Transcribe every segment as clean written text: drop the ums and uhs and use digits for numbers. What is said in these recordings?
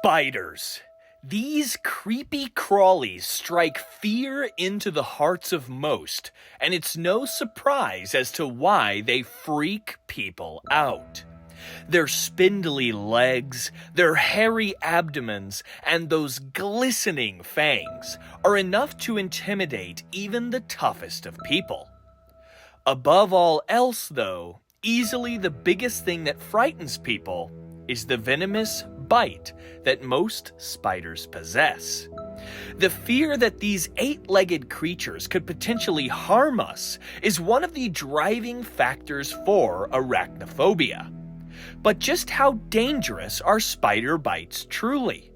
Spiders. These creepy crawlies strike fear into the hearts of most, and it's no surprise as to why they freak people out. Their spindly legs, their hairy abdomens, and those glistening fangs are enough to intimidate even the toughest of people. Above all else, though, easily the biggest thing that frightens people is the venomous bite that most spiders possess. The fear that these eight-legged creatures could potentially harm us is one of the driving factors for arachnophobia. But just how dangerous are spider bites truly?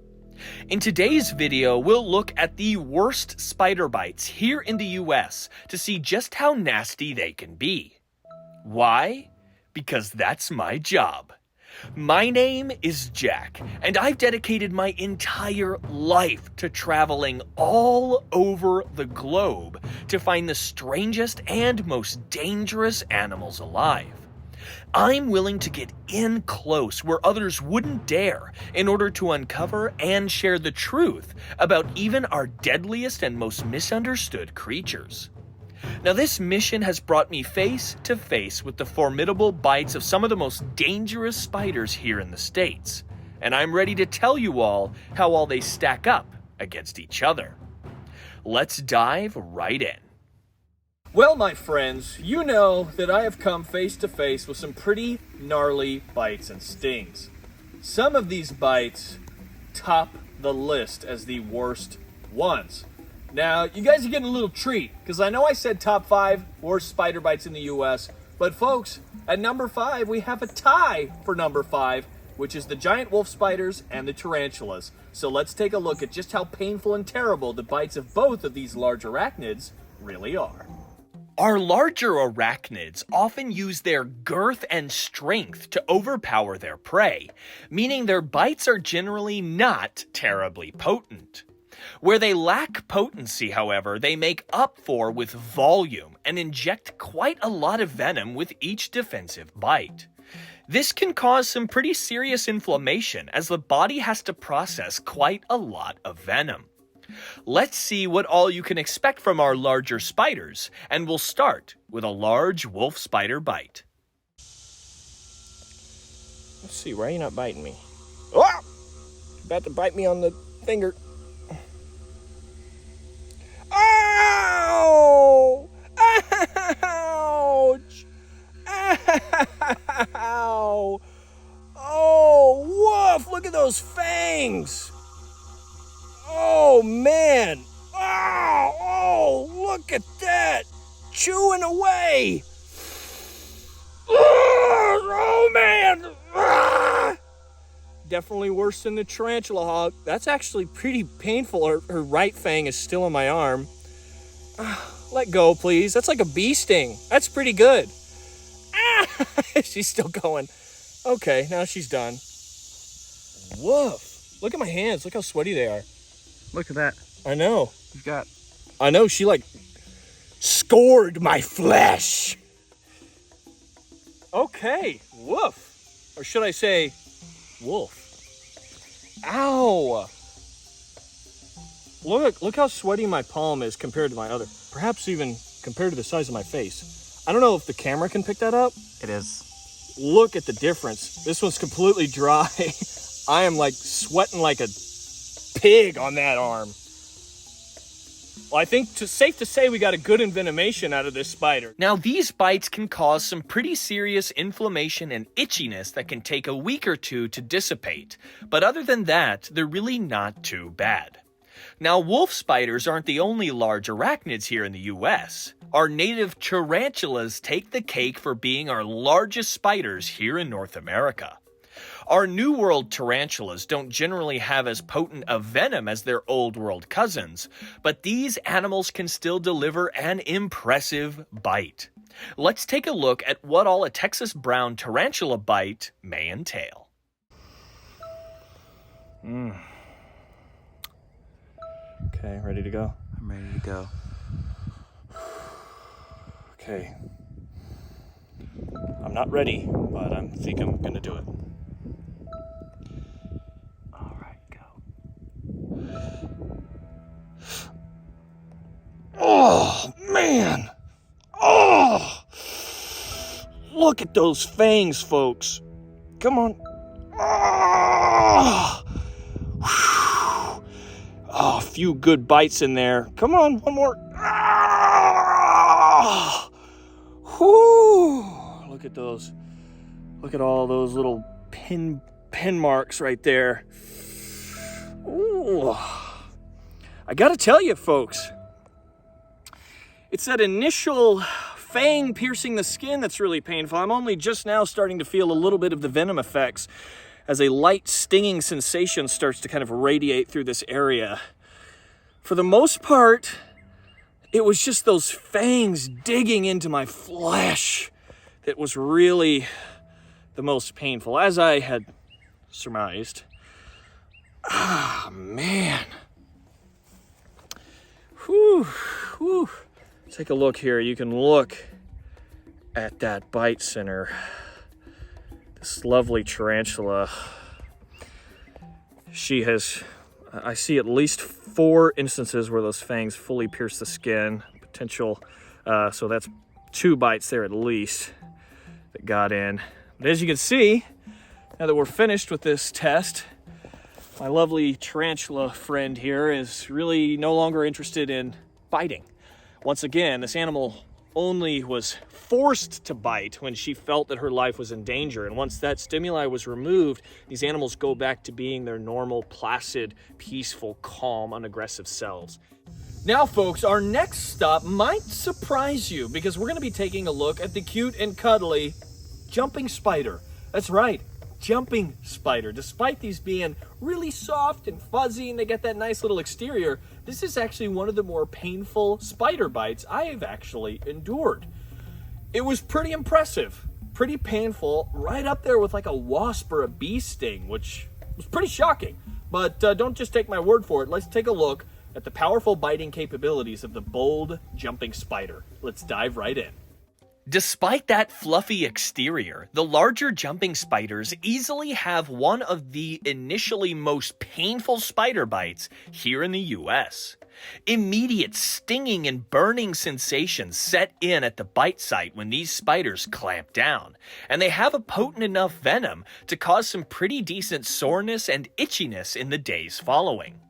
In today's video, we'll look at the worst spider bites here in the US to see just how nasty they can be. Why? Because that's my job. My name is Jack, and I've dedicated my entire life to traveling all over the globe to find the strangest and most dangerous animals alive. I'm willing to get in close where others wouldn't dare in order to uncover and share the truth about even our deadliest and most misunderstood creatures. Now, this mission has brought me face to face with the formidable bites of some of the most dangerous spiders here in the States, and I'm ready to tell you all how all they stack up against each other. Let's dive right in. Well, my friends, you know that I have come face to face with some pretty gnarly bites and stings. Some of these bites top the list as the worst ones. Now, you guys are getting a little treat, because I know I said top 5 worst spider bites in the US, but folks, at number 5, we have a tie for number 5, which is the giant wolf spiders and the tarantulas. So let's take a look at just how painful and terrible the bites of both of these large arachnids really are. Our larger arachnids often use their girth and strength to overpower their prey, meaning their bites are generally not terribly potent. Where they lack potency, however, they make up for with volume and inject quite a lot of venom with each defensive bite. This can cause some pretty serious inflammation as the body has to process quite a lot of venom. Let's see what all you can expect from our larger spiders, and we'll start with a large wolf spider bite. Let's see, why are you not biting me? Oh! About to bite me on the finger. Ow! Ouch! Ow! Oh, woof! Look at those fangs! Oh, man! Oh, look at that! Chewing away! Oh, man! Definitely worse than the tarantula hog. That's actually pretty painful. Her right fang is still on my arm. Let go, please. That's like a bee sting. That's pretty good. She's still going. Okay, now she's done. Woof. Look at my hands. Look how sweaty they are. Look at that. I know. You've got... I know. She like scored my flesh. Okay. Woof. Or should I say wolf? Ow. Look how sweaty my palm is compared to my other. Perhaps even compared to the size of my face. I don't know if the camera can pick that up. It is. Look at the difference. This one's completely dry. I am like sweating like a pig on that arm. Well, I think it's safe to say we got a good envenomation out of this spider. Now, these bites can cause some pretty serious inflammation and itchiness that can take a week or two to dissipate. But other than that, they're really not too bad. Now, wolf spiders aren't the only large arachnids here in the US. Our native tarantulas take the cake for being our largest spiders here in North America. Our New World tarantulas don't generally have as potent a venom as their Old World cousins, but these animals can still deliver an impressive bite. Let's take a look at what all a Texas brown tarantula bite may entail. Okay, ready to go? I'm ready to go. Okay. I'm not ready, but I think I'm gonna do it. All right, go. Oh, man. Oh, look at those fangs, folks. Come on. Oh, a few good bites in there. Come on, one more. Oh, whew. Look at those. Look at all those little pin marks right there. Ooh. I gotta tell you, folks, it's that initial fang piercing the skin that's really painful. I'm only just now starting to feel a little bit of the venom effects as a light stinging sensation starts to kind of radiate through this area. For the most part, it was just those fangs digging into my flesh that was really the most painful, as I had surmised. Ah, man. Whew, whew. Take a look here. You can look at that bite center. This lovely tarantula. She has, I see at least 4 instances where those fangs fully pierce the skin. Potential, so that's 2 bites there at least that got in. But as you can see, now that we're finished with this test, my lovely tarantula friend here is really no longer interested in biting. Once again, this animal only was forced to bite when she felt that her life was in danger. And once that stimuli was removed, these animals go back to being their normal, placid, peaceful, calm, unaggressive selves. Now, folks, our next stop might surprise you because we're going to be taking a look at the cute and cuddly jumping spider. That's right, jumping spider. Despite these being really soft and fuzzy and they get that nice little exterior, this is actually one of the more painful spider bites I have actually endured. It was pretty impressive, pretty painful, right up there with like a wasp or a bee sting, which was pretty shocking. But don't just take my word for it. Let's take a look at the powerful biting capabilities of the bold jumping spider. Let's dive right in. Despite that fluffy exterior, the larger jumping spiders easily have one of the initially most painful spider bites here in the US. Immediate stinging and burning sensations set in at the bite site when these spiders clamp down, and they have a potent enough venom to cause some pretty decent soreness and itchiness in the days following.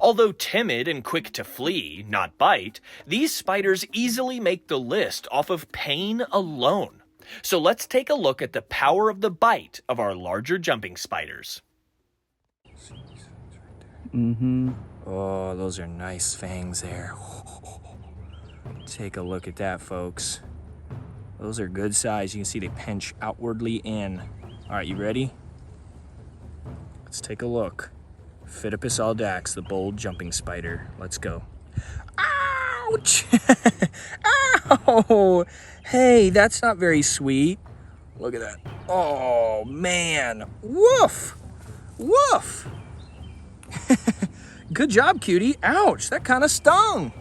Although timid and quick to flee, not bite, these spiders easily make the list off of pain alone. So let's take a look at the power of the bite of our larger jumping spiders. Oh, those are nice fangs there. Take a look at that, folks. Those are good size. You can see they pinch outwardly in. All right, you ready? Let's take a look. Phidippus audax, the bold jumping spider. Let's go. Ouch! Ow! Hey, that's not very sweet. Look at that. Oh, man. Woof! Woof! Good job, cutie. Ouch, that kind of stung.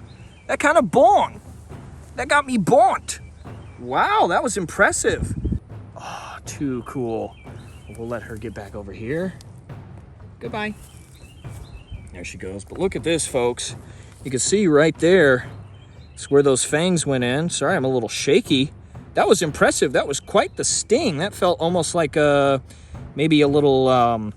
That kind of bong. That got me bonked. Wow, that was impressive. Oh, too cool. We'll let her get back over here. Goodbye. There she goes. But look at this, folks. You can see right there, it's where those fangs went in. Sorry, I'm a little shaky. That was impressive. That was quite the sting. That felt almost like maybe a little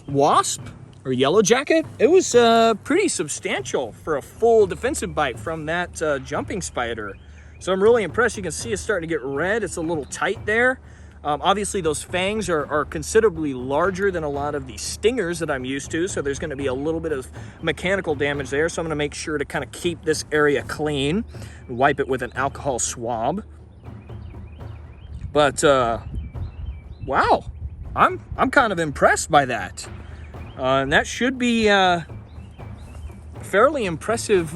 wasp or yellow jacket. It was pretty substantial for a full defensive bite from that jumping spider. So I'm really impressed. You can see it's starting to get red. It's a little tight there. Obviously, those fangs are considerably larger than a lot of the stingers that I'm used to, so there's going to be a little bit of mechanical damage there. So I'm going to make sure to kind of keep this area clean and wipe it with an alcohol swab. But wow, I'm kind of impressed by that, and that should be a fairly impressive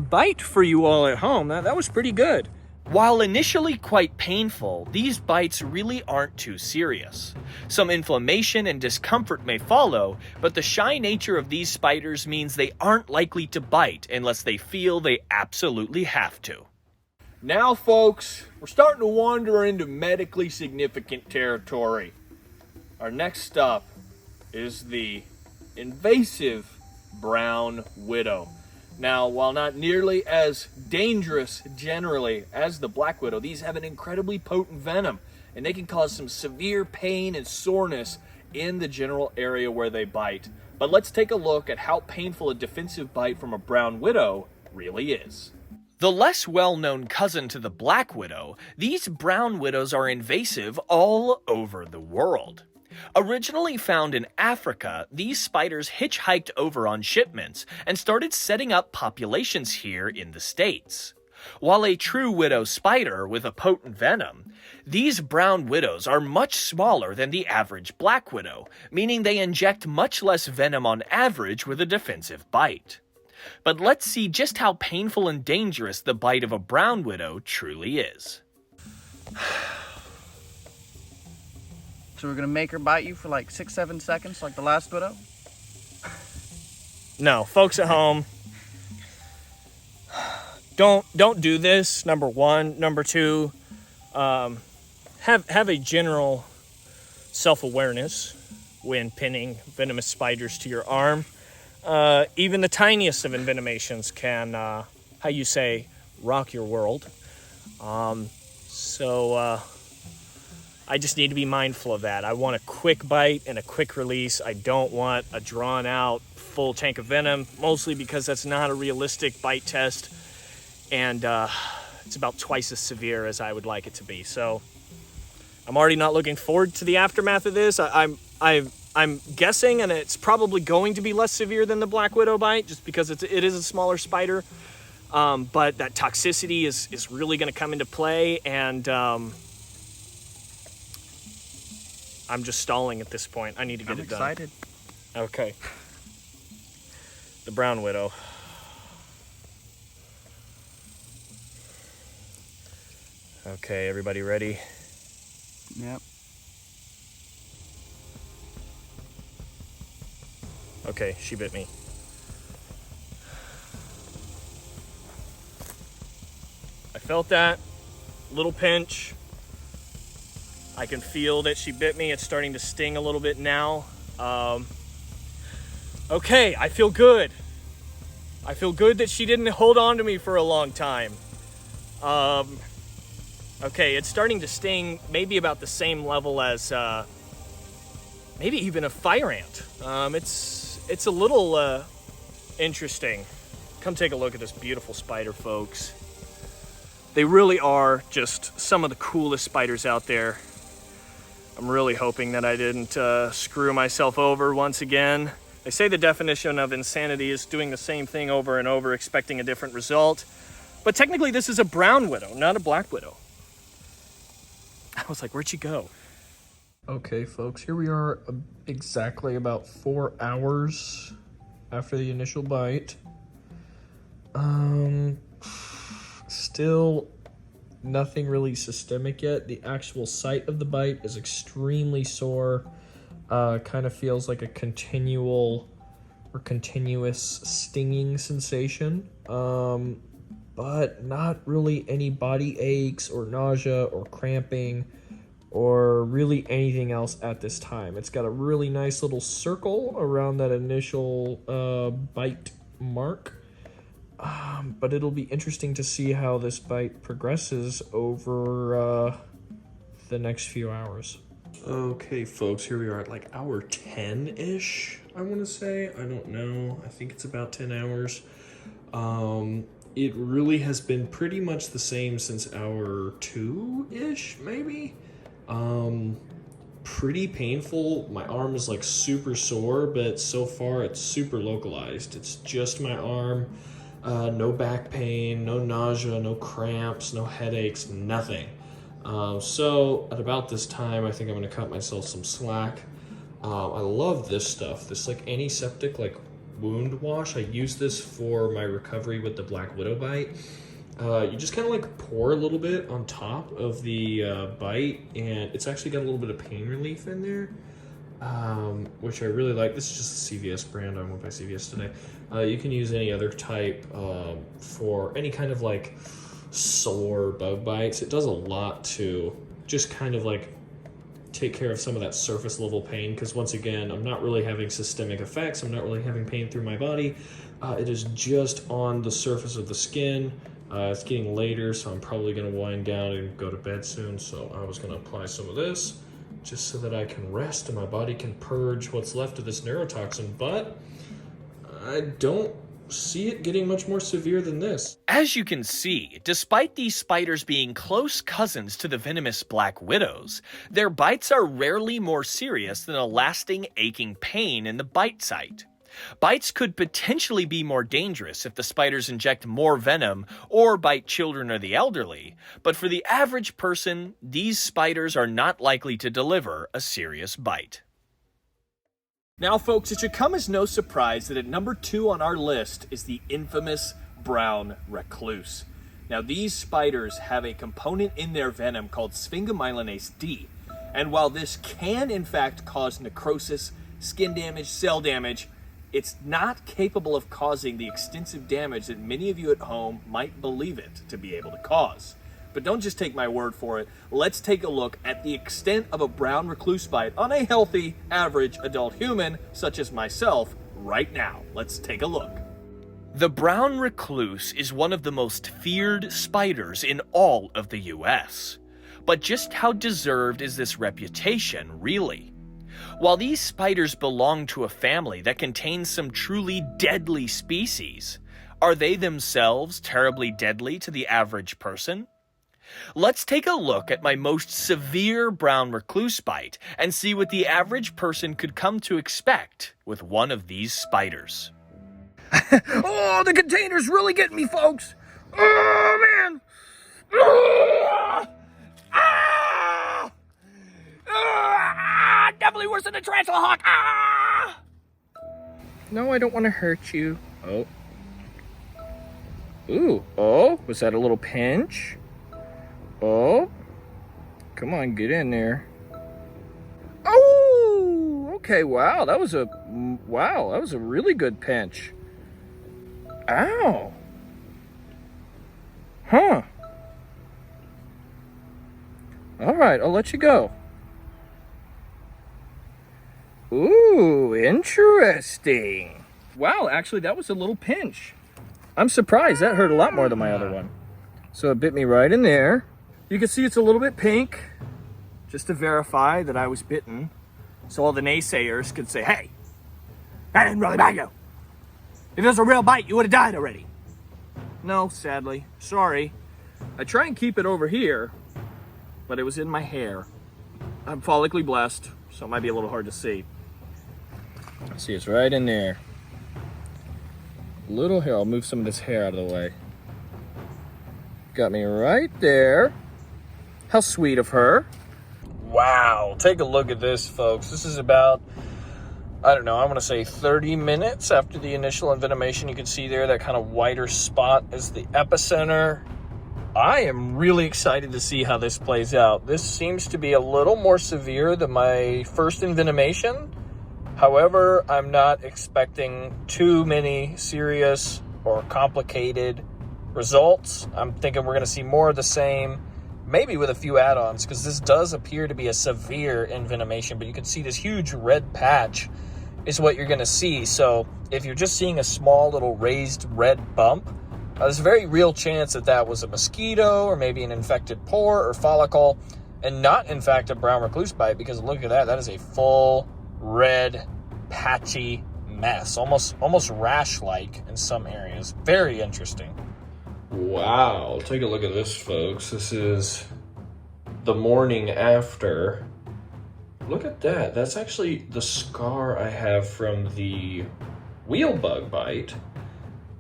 bite for you all at home. That was pretty good. While initially quite painful, these bites really aren't too serious. Some inflammation and discomfort may follow, but the shy nature of these spiders means they aren't likely to bite unless they feel they absolutely have to. Now, folks, we're starting to wander into medically significant territory. Our next stop is the invasive brown widow. Now, while not nearly as dangerous generally as the black widow, these have an incredibly potent venom, and they can cause some severe pain and soreness in the general area where they bite. But let's take a look at how painful a defensive bite from a brown widow really is. The less well-known cousin to the black widow, these brown widows are invasive all over the world. Originally found in Africa, these spiders hitchhiked over on shipments and started setting up populations here in the States. While a true widow spider with a potent venom, these brown widows are much smaller than the average black widow, meaning they inject much less venom on average with a defensive bite. But let's see just how painful and dangerous the bite of a brown widow truly is. So we're gonna make her bite you for like 6-7 seconds like the last widow? No, folks at home, don't do this, number one. Number two, have a general self-awareness when pinning venomous spiders to your arm. Even the tiniest of envenomations can, rock your world. I just need to be mindful of that. I want a quick bite and a quick release. I don't want a drawn out full tank of venom, mostly because that's not a realistic bite test, and it's about twice as severe as I would like it to be. So I'm already not looking forward to the aftermath of this. I'm guessing, and it's probably going to be less severe than the black widow bite, just because it is a smaller spider. But that toxicity is really going to come into play, and I'm just stalling at this point. I need to get it done. I'm excited. Okay. The brown widow. Okay, everybody ready? Yep. Okay, she bit me. I felt that little pinch. I can feel that she bit me. It's starting to sting a little bit now. Okay, I feel good. I feel good that she didn't hold on to me for a long time. Okay, it's starting to sting maybe about the same level as maybe even a fire ant. It's a little interesting. Come take a look at this beautiful spider, folks. They really are just some of the coolest spiders out there. I'm really hoping that I didn't screw myself over once again. They say the definition of insanity is doing the same thing over and over, expecting a different result. But technically this is a brown widow, not a black widow. I was like, where'd she go? Okay, folks, here we are exactly about 4 hours after the initial bite. Still nothing really systemic yet. The actual site of the bite is extremely sore. Kind of feels like a continual or continuous stinging sensation. But not really any body aches or nausea or cramping or really anything else at this time. It's got a really nice little circle around that initial bite mark. But it'll be interesting to see how this bite progresses over the next few hours. Okay, folks, here we are at like hour 10-ish, I want to say. I don't know. I think it's about 10 hours. It really has been pretty much the same since hour 2-ish, maybe. Pretty painful. My arm is like super sore, but so far it's super localized. It's just my arm. No back pain, no nausea, no cramps, no headaches, nothing. So at about this time, I think I'm gonna cut myself some slack. I love this stuff, this like antiseptic like wound wash. I use this for my recovery with the black widow bite. You just kind of like pour a little bit on top of the bite, and it's actually got a little bit of pain relief in there, which I really like. This is just a CVS brand. I went by CVS today. You can use any other type for any kind of like sore bug bites. It does a lot to just kind of like take care of some of that surface level pain, because once again, I'm not really having systemic effects. I'm not really having pain through my body. It is just on the surface of the skin. It's getting later, so I'm probably gonna wind down and go to bed soon. So I was gonna apply some of this just so that I can rest and my body can purge what's left of this neurotoxin, but I don't see it getting much more severe than this. As you can see, despite these spiders being close cousins to the venomous black widows, their bites are rarely more serious than a lasting aching pain in the bite site. Bites could potentially be more dangerous if the spiders inject more venom or bite children or the elderly, but for the average person, these spiders are not likely to deliver a serious bite. Now folks, it should come as no surprise that at number 2 on our list is the infamous brown recluse. Now these spiders have a component in their venom called sphingomyelinase D, and while this can in fact cause necrosis, skin damage, cell damage, it's not capable of causing the extensive damage that many of you at home might believe it to be able to cause. But don't just take my word for it. Let's take a look at the extent of a brown recluse bite on a healthy, average adult human such as myself right now. Let's take a look. The brown recluse is one of the most feared spiders in all of the US. But just how deserved is this reputation, really? While these spiders belong to a family that contains some truly deadly species, are they themselves terribly deadly to the average person? Let's take a look at my most severe brown recluse bite and see what the average person could come to expect with one of these spiders. Oh, the container's really getting me, folks. Oh, man. Definitely worse than a tarantula hawk. No, I don't want to hurt you. Oh. Ooh. Oh, was that a little pinch? Oh. Come on, get in there. Oh, okay. Wow, that was a really good pinch. Ow. Huh. All right, I'll let you go. Ooh, interesting. Wow, actually, that was a little pinch. I'm surprised. That hurt a lot more than my other one. So it bit me right in there. You can see it's a little bit pink, just to verify that I was bitten. So all the naysayers could say, hey, that didn't really bite you. If it was a real bite, you would have died already. No, sadly. Sorry. I try and keep it over here, but it was in my hair. I'm follically blessed, so it might be a little hard to see. See, it's right in there. Little hair. I'll move some of this hair out of the way. Got me right there. How sweet of her. Wow, take a look at this, folks. This is about, I don't know, I want to say 30 minutes after the initial envenomation. You can see there that kind of whiter spot is the epicenter. I am really excited to see how this plays out. This seems to be a little more severe than my first envenomation. However, I'm not expecting too many serious or complicated results. I'm thinking we're going to see more of the same, maybe with a few add-ons, because this does appear to be a severe envenomation, but you can see this huge red patch is what you're going to see. So if you're just seeing a small little raised red bump, there's a very real chance that that was a mosquito or maybe an infected pore or follicle, and not, in fact, a brown recluse bite, because look at that. That is a full red patchy mess, almost rash-like in some areas. Very interesting. Wow, take a look at this, folks. This is the morning after. Look at that. That's actually the scar I have from the wheel bug bite.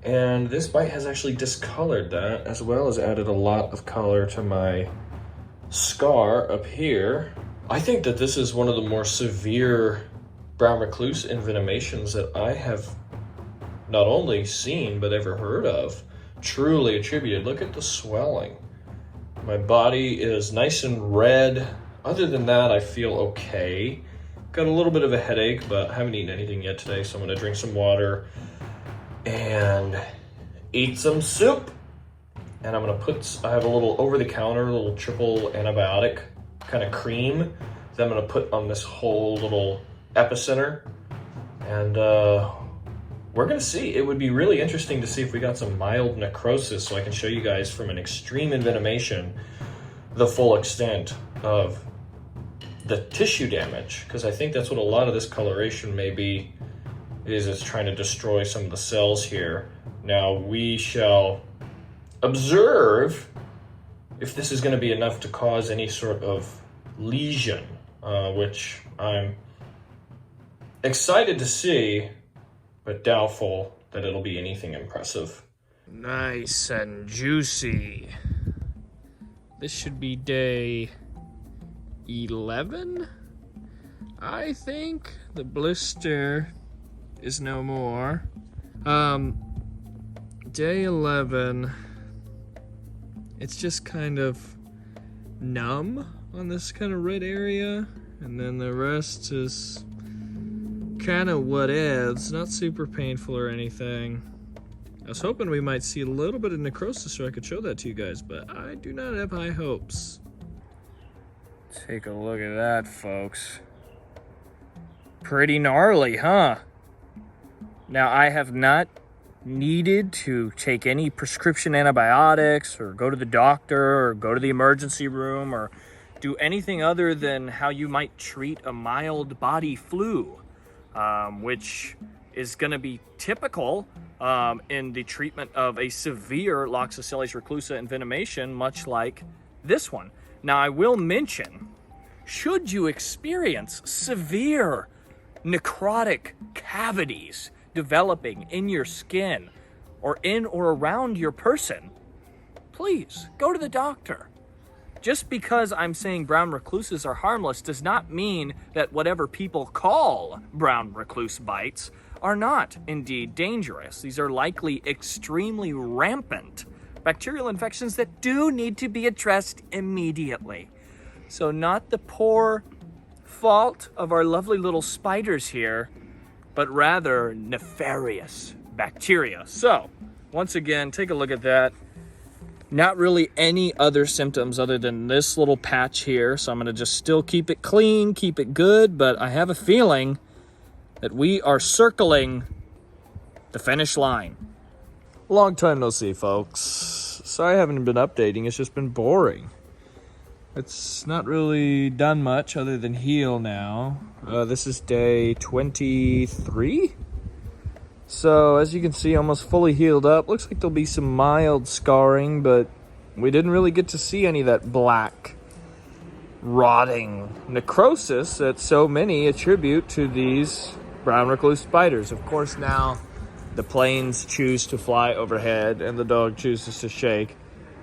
And this bite has actually discolored that, as well as added a lot of color to my scar up here. I think that this is one of the more severe brown recluse envenomations that I have not only seen, but ever heard of. Truly attributed. Look at the swelling. My body is nice and red. Other than that, I feel okay. Got a little bit of a headache, but I haven't eaten anything yet today, so I'm gonna drink some water and eat some soup. And I'm gonna I have a little over-the-counter, little triple antibiotic kind of cream that I'm gonna put on this whole little epicenter. And we're going to see. It would be really interesting to see if we got some mild necrosis, so I can show you guys from an extreme envenomation the full extent of the tissue damage, because I think that's what a lot of this coloration may be, is it's trying to destroy some of the cells here. Now we shall observe if this is going to be enough to cause any sort of lesion, which I'm excited to see, but doubtful that it'll be anything impressive. Nice and juicy. This should be day 11, I think. The blister is no more. Day 11, it's just kind of numb on this kind of red area, and then the rest is kind of what is, not super painful or anything. I was hoping we might see a little bit of necrosis so I could show that to you guys, but I do not have high hopes. Take a look at that, folks. Pretty gnarly, huh? Now, I have not needed to take any prescription antibiotics or go to the doctor or go to the emergency room or do anything other than how you might treat a mild body flu, which is going to be typical in the treatment of a severe Loxosceles reclusa envenomation, much like this one. Now, I will mention, should you experience severe necrotic cavities developing in your skin or in or around your person, please go to the doctor. Just because I'm saying brown recluses are harmless does not mean that whatever people call brown recluse bites are not indeed dangerous. These are likely extremely rampant bacterial infections that do need to be addressed immediately. So not the poor fault of our lovely little spiders here, but rather nefarious bacteria. So, once again, take a look at that. Not really any other symptoms other than this little patch here, so I'm going to just still keep it clean, keep it good, but I have a feeling that we are circling the finish line. Long time no see, folks. Sorry I haven't been updating, it's just been boring. It's not really done much other than heal now. This is day 23. So as you can see, almost fully healed up. Looks like there'll be some mild scarring, but we didn't really get to see any of that black, rotting necrosis that so many attribute to these brown recluse spiders. Of course, now the planes choose to fly overhead and the dog chooses to shake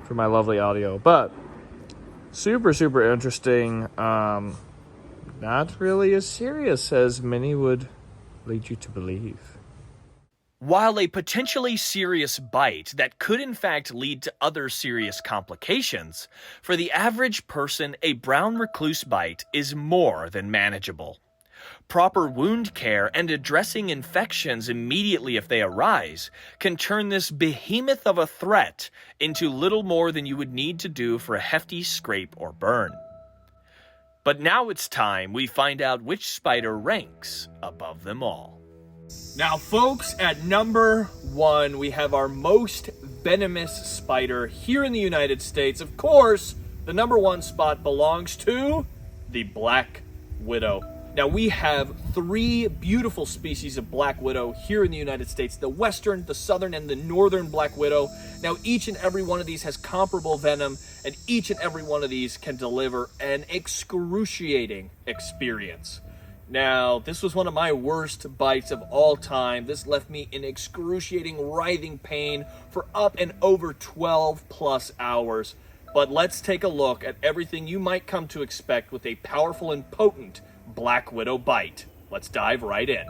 for my lovely audio. But super, super interesting. Not really as serious as many would lead you to believe. While a potentially serious bite that could in fact lead to other serious complications, for the average person, a brown recluse bite is more than manageable. Proper wound care and addressing infections immediately if they arise can turn this behemoth of a threat into little more than you would need to do for a hefty scrape or burn. But now it's time we find out which spider ranks above them all. Now, folks, at number 1, we have our most venomous spider here in the United States. Of course, the number 1 spot belongs to the black widow. Now, we have 3 beautiful species of black widow here in the United States: the western, the southern, and the northern black widow. Now, each and every one of these has comparable venom, and each and every one of these can deliver an excruciating experience. Now, this was one of my worst bites of all time. This left me in excruciating, writhing pain for up and over 12 plus hours. But let's take a look at everything you might come to expect with a powerful and potent black widow bite. Let's dive right in.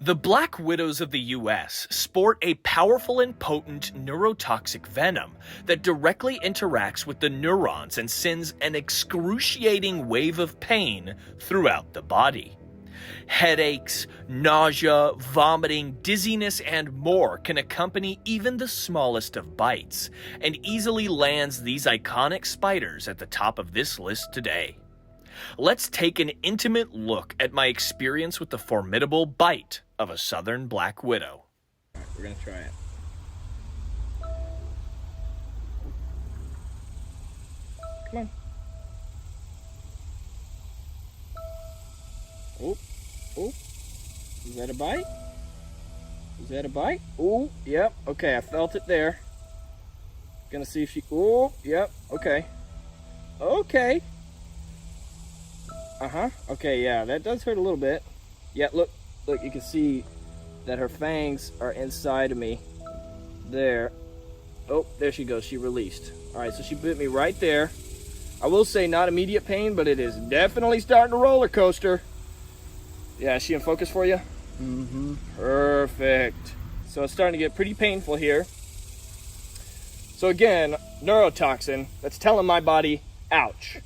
The black widows of the US sport a powerful and potent neurotoxic venom that directly interacts with the neurons and sends an excruciating wave of pain throughout the body. Headaches, nausea, vomiting, dizziness, and more can accompany even the smallest of bites, and easily lands these iconic spiders at the top of this list today. Let's take an intimate look at my experience with the formidable bite of a southern black widow. We're gonna try it. Come on. Oh, oh. Is that a bite? Is that a bite? Oh, yep. Okay, I felt it there. Gonna see if she. Oh, yep. Okay. Okay. Okay, yeah, that does hurt a little bit. Yeah, look, you can see that her fangs are inside of me. There. Oh, there she goes. She released. All right, so she bit me right there. I will say not immediate pain, but it is definitely starting to roller coaster. Yeah, is she in focus for you? Mm-hmm. Perfect. So it's starting to get pretty painful here. So again, neurotoxin, that's telling my body, ouch,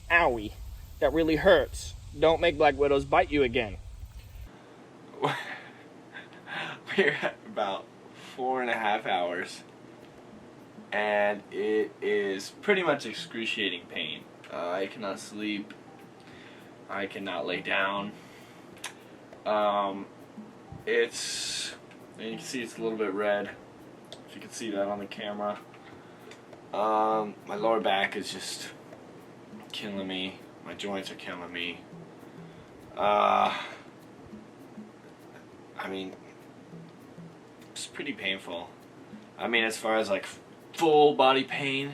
owie, that really hurts. Don't make black widows bite you again. We're at about 4.5 hours, and it is pretty much excruciating pain. I cannot sleep. I cannot lay down. It's, and you can see it's a little bit red, if you can see that on the camera. My lower back is just killing me. My joints are killing me. I mean, it's pretty painful. I mean, as far as like full body pain,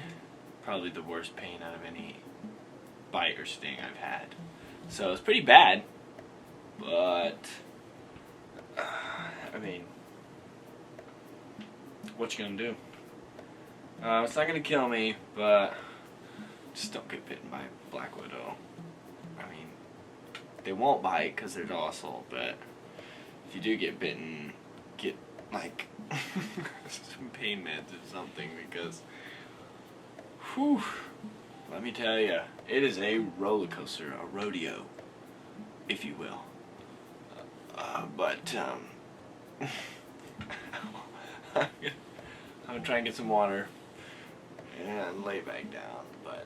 probably the worst pain out of any bite or sting I've had. So it's pretty bad, but I mean, what you gonna do? It's not gonna kill me, but just don't get bitten by a black widow. I mean, they won't bite because they're docile, but if you do get bitten, get like some pain meds or something, because whew, let me tell you, it is a roller coaster, a rodeo, if you will. But I'm gonna try and get some water and lay back down, but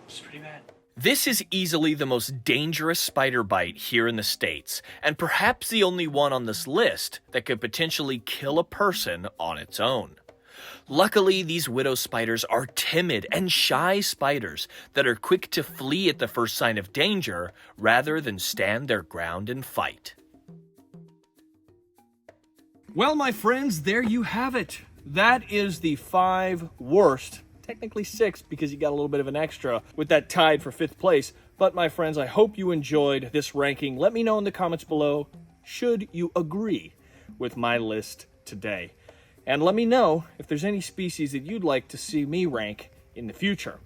it's pretty bad. This is easily the most dangerous spider bite here in the States, and perhaps the only one on this list that could potentially kill a person on its own. Luckily, these widow spiders are timid and shy spiders that are quick to flee at the first sign of danger rather than stand their ground and fight. Well, my friends, there you have it. That is the 5 worst, technically 6 because you got a little bit of an extra with that tied for 5th place. But my friends, I hope you enjoyed this ranking. Let me know in the comments below, should you agree with my list today? And let me know if there's any species that you'd like to see me rank in the future.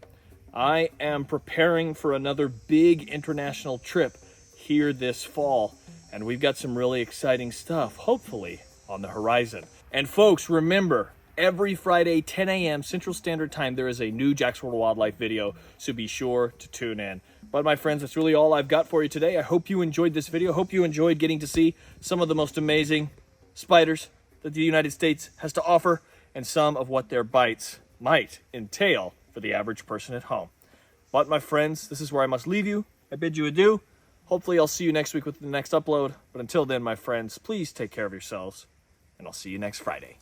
I am preparing for another big international trip here this fall, and we've got some really exciting stuff, hopefully, on the horizon. And folks, remember, every Friday, 10 a.m. Central Standard Time, there is a new Jack's World of Wildlife video, so be sure to tune in. But my friends, that's really all I've got for you today. I hope you enjoyed this video. Hope you enjoyed getting to see some of the most amazing spiders that the United States has to offer, and some of what their bites might entail for the average person at home. But my friends, this is where I must leave you. I bid you adieu. Hopefully I'll see you next week with the next upload. But until then, my friends, please take care of yourselves, and I'll see you next Friday.